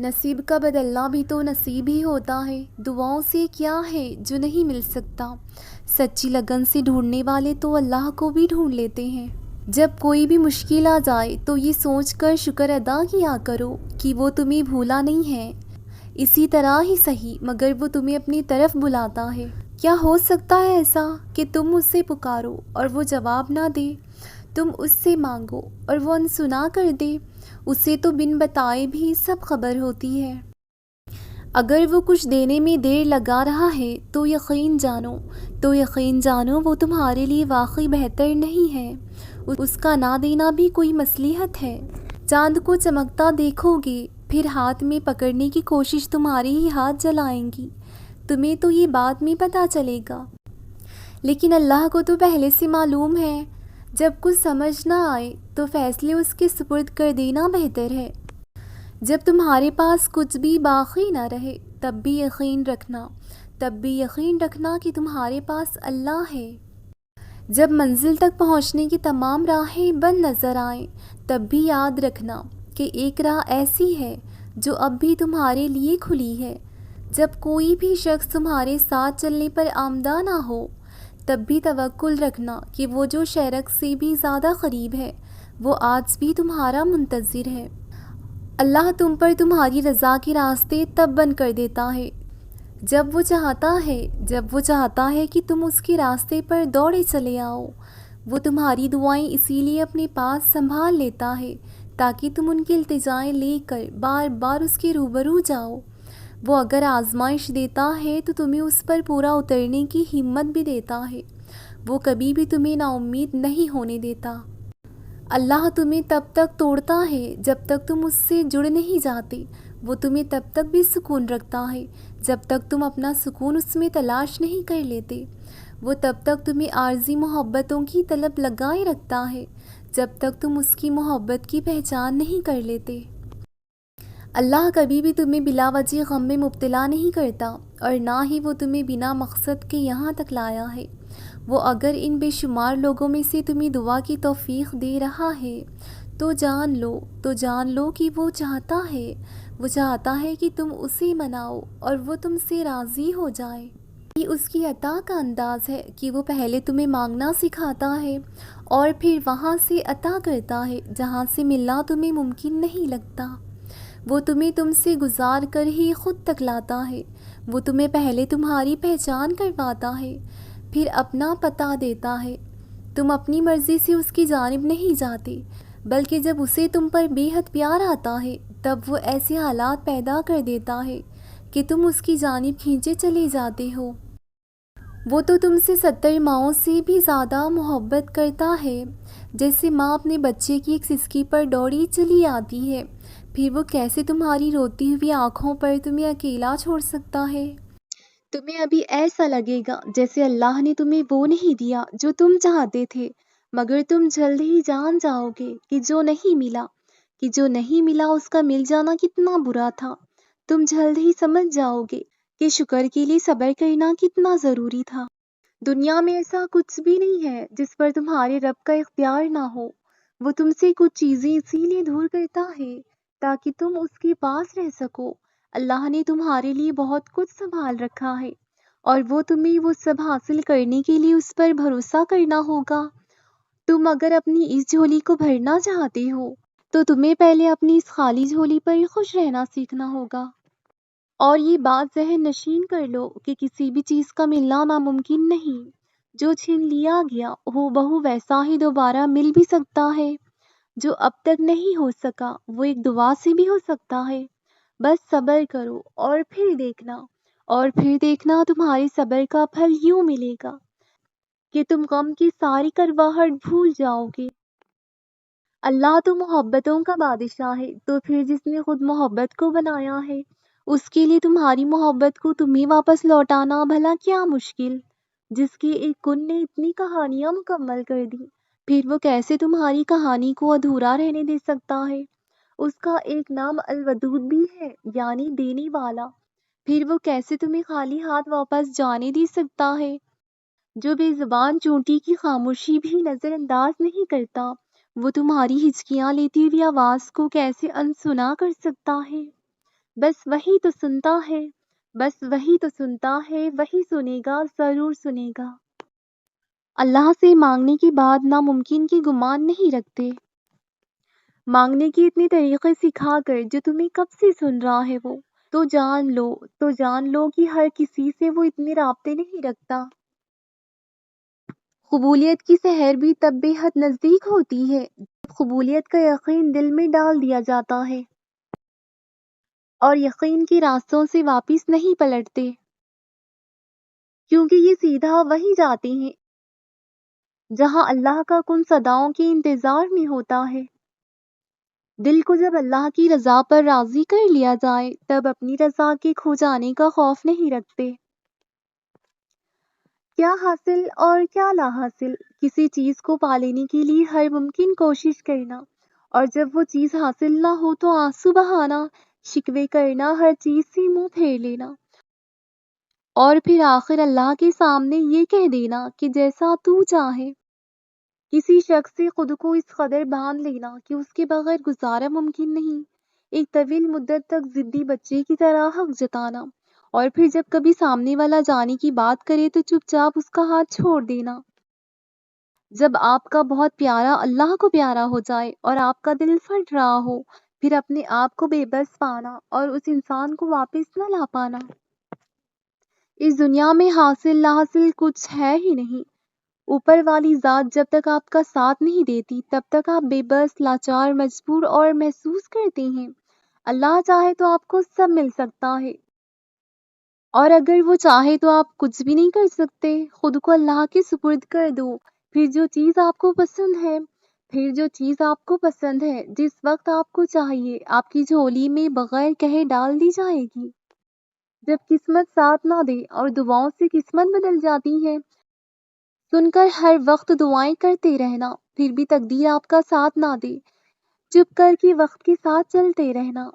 نصیب کا بدلنا بھی تو نصیب ہی ہوتا ہے، دعاؤں سے کیا ہے جو نہیں مل سکتا۔ سچی لگن سے ڈھونڈنے والے تو اللہ کو بھی ڈھونڈ لیتے ہیں۔ جب کوئی بھی مشکل آ جائے تو یہ سوچ کر شکر ادا کیا کرو کہ وہ تمہیں بھولا نہیں ہے، اسی طرح ہی صحیح مگر وہ تمہیں اپنی طرف بلاتا ہے۔ کیا ہو سکتا ہے ایسا کہ تم اس سے پکارو اور وہ جواب نہ دے، تم اس سے مانگو اور وہ انسنا کر دے؟ اسے تو بن بتائے بھی سب خبر ہوتی ہے۔ اگر وہ کچھ دینے میں دیر لگا رہا ہے تو یقین جانو وہ تمہارے لیے واقعی بہتر نہیں ہے، اس کا نہ دینا بھی کوئی مصلحت ہے۔ چاند کو چمکتا دیکھو گے پھر ہاتھ میں پکڑنے کی کوشش تمہارے ہی ہاتھ جلائیں گی، تمہیں تو یہ بعد میں پتہ چلے گا، لیکن اللہ کو تو پہلے سے معلوم ہے۔ جب کچھ سمجھ نہ آئے تو فیصلے اس کے سپرد کر دینا بہتر ہے۔ جب تمہارے پاس کچھ بھی باقی نہ رہے تب بھی یقین رکھنا کہ تمہارے پاس اللہ ہے۔ جب منزل تک پہنچنے کی تمام راہیں بند نظر آئیں تب بھی یاد رکھنا کہ ایک راہ ایسی ہے جو اب بھی تمہارے لیے کھلی ہے۔ جب کوئی بھی شخص تمہارے ساتھ چلنے پر آمادہ نہ ہو تب بھی توکل رکھنا کہ وہ جو شرک سے بھی زیادہ قریب ہے وہ آج بھی تمہارا منتظر ہے۔ اللہ تم پر تمہاری رضا کے راستے تب بند کر دیتا ہے جب وہ چاہتا ہے کہ تم اس کے راستے پر دوڑے چلے آؤ۔ وہ تمہاری دعائیں اسی لیے اپنے پاس سنبھال لیتا ہے تاکہ تم ان کی التجائیں لے کر بار بار اس کے روبرو جاؤ۔ وہ اگر آزمائش دیتا ہے تو تمہیں اس پر پورا اترنے کی ہمت بھی دیتا ہے، وہ کبھی بھی تمہیں نا امید نہیں ہونے دیتا۔ اللہ تمہیں تب تک توڑتا ہے جب تک تم اس سے جڑ نہیں جاتے، وہ تمہیں تب تک بھی سکون رکھتا ہے جب تک تم اپنا سکون اس میں تلاش نہیں کر لیتے، وہ تب تک تمہیں عارضی محبتوں کی طلب لگائے رکھتا ہے جب تک تم اس کی محبت کی پہچان نہیں کر لیتے۔ اللہ کبھی بھی تمہیں بلا وجہ غم میں مبتلا نہیں کرتا اور نہ ہی وہ تمہیں بنا مقصد کے یہاں تک لایا ہے۔ وہ اگر ان بے شمار لوگوں میں سے تمہیں دعا کی توفیق دے رہا ہے تو جان لو کہ وہ چاہتا ہے کہ تم اسے مناؤ اور وہ تم سے راضی ہو جائے۔ یہ اس کی عطا کا انداز ہے کہ وہ پہلے تمہیں مانگنا سکھاتا ہے اور پھر وہاں سے عطا کرتا ہے جہاں سے ملنا تمہیں ممکن نہیں لگتا۔ وہ تمہیں تم سے گزار کر ہی خود تک لاتا ہے، وہ تمہیں پہلے تمہاری پہچان کرواتا ہے پھر اپنا پتہ دیتا ہے۔ تم اپنی مرضی سے اس کی جانب نہیں جاتے بلکہ جب اسے تم پر بے حد پیار آتا ہے تب وہ ایسے حالات پیدا کر دیتا ہے کہ تم اس کی جانب کھینچے چلے جاتے ہو۔ وہ تو تم سے 70 ماؤں سے بھی زیادہ محبت کرتا ہے، جیسے ماں اپنے بچے کی ایک سسکی پر دوڑی چلی آتی ہے، پھر وہ کیسے تمہاری روتی ہوئی آنکھوں پر تمہیں اکیلا چھوڑ سکتا ہے؟ تمہیں ابھی ایسا لگے گا جیسے اللہ نے تمہیں وہ نہیں دیا جو تم چاہتے تھے، مگر تم جلد ہی جان جاؤ گے کہ جو نہیں ملا اس کا مل جانا کتنا برا تھا۔ تم جلد ہی سمجھ جاؤ گے کہ شکر کے لیے صبر کرنا کتنا ضروری تھا۔ دنیا میں ایسا کچھ بھی نہیں ہے جس پر تمہارے رب کا اختیار نہ ہو۔ وہ تم سے کچھ چیزیں اسی لیے دور کرتا ہے تاکہ تم اس کے پاس رہ سکو۔ اللہ نے تمہارے لیے بہت کچھ سنبھال رکھا ہے اور وہ تمہیں وہ سب حاصل کرنے کے لیے اس پر بھروسہ کرنا ہوگا۔ تم اگر اپنی اس جھولی کو بھرنا چاہتے ہو تو تمہیں پہلے اپنی اس خالی جھولی پر خوش رہنا سیکھنا ہوگا۔ اور یہ بات ذہن نشین کر لو کہ کسی بھی چیز کا ملنا ناممکن نہیں، جو چھین لیا گیا ہو بہو ویسا ہی دوبارہ مل بھی سکتا ہے، جو اب تک نہیں ہو سکا وہ ایک دعا سے بھی ہو سکتا ہے۔ بس صبر کرو اور پھر دیکھنا تمہارے صبر کا پھل یوں ملے گا کہ تم غم کی ساری کرواہٹ بھول جاؤ گے۔ اللہ تو محبتوں کا بادشاہ ہے، تو پھر جس نے خود محبت کو بنایا ہے اس کے لیے تمہاری محبت کو تمہیں واپس لوٹانا بھلا کیا مشکل؟ جس کے ایک کن نے اتنی کہانیاں مکمل کر دی، پھر وہ کیسے تمہاری کہانی کو ادھورا رہنے دے سکتا ہے؟ اس کا ایک نام الودود بھی ہے، یعنی دینے والا، پھر وہ کیسے تمہیں خالی ہاتھ واپس جانے دے سکتا ہے؟ جو بے زبان چونٹی کی خاموشی بھی نظر انداز نہیں کرتا، وہ تمہاری ہچکیاں لیتی ہوئی آواز کو کیسے انسنا کر سکتا ہے؟ بس وہی تو سنتا ہے، بس وہی تو سنتا ہے، وہی سنے گا، ضرور سنے گا۔ اللہ سے مانگنے کی بات ناممکن کی گمان نہیں رکھتے۔ مانگنے کی اتنے طریقے سکھا کر جو تمہیں کب سے سن رہا ہے وہ تو جان لو کہ ہر کسی سے وہ اتنے رابطے نہیں رکھتا۔ قبولیت کی سحر بھی تب بے حد نزدیک ہوتی ہے جب قبولیت کا یقین دل میں ڈال دیا جاتا ہے اور یقین کے راستوں سے واپس نہیں پلٹتے، کیونکہ یہ سیدھا وہی جاتے ہیں جہاں اللہ کا کن صداؤں کے انتظار میں ہوتا ہے۔ دل کو جب اللہ کی رضا پر راضی کر لیا جائے تب اپنی رضا کے کھو جانے کا خوف نہیں رکھتے۔ کیا حاصل اور کیا لا حاصل، کسی چیز کو پا لینے کے لیے ہر ممکن کوشش کرنا، اور جب وہ چیز حاصل نہ ہو تو آنسو بہانا، شکوے کرنا، ہر چیز سے منہ پھیر لینا، اور پھر آخر اللہ کے سامنے یہ کہہ دینا کہ جیسا تو چاہے۔ کسی شخص سے خود کو اس قدر باندھ لینا کہ اس کے بغیر گزارا ممکن نہیں، ایک طویل مدت تک ضدی بچے کی طرح حق جتانا، اور پھر جب کبھی سامنے والا جانے کی بات کرے تو چپ چاپ اس کا ہاتھ چھوڑ دینا۔ جب آپ کا بہت پیارا اللہ کو پیارا ہو جائے اور آپ کا دل پھٹ رہا ہو، پھر اپنے آپ کو بے بس پانا اور اس انسان کو واپس نہ لا پانا۔ اس دنیا میں حاصل لا حاصل کچھ ہے ہی نہیں۔ اوپر والی ذات جب تک آپ کا ساتھ نہیں دیتی تب تک آپ بے بس، لاچار، مجبور اور محسوس کرتے ہیں۔ اللہ چاہے تو آپ کو سب مل سکتا ہے، اور اگر وہ چاہے تو آپ کچھ بھی نہیں کر سکتے۔ خود کو اللہ کے سپرد کر دو، پھر جو چیز آپ کو پسند ہے جس وقت آپ کو چاہیے آپ کی جھولی میں بغیر کہے ڈال دی جائے گی۔ جب قسمت ساتھ نہ دے اور دعاؤں سے قسمت بدل جاتی ہے، سن کر ہر وقت دعائیں کرتے رہنا، پھر بھی تقدیر آپ کا ساتھ نہ دے، چپ کر کے وقت کے ساتھ چلتے رہنا،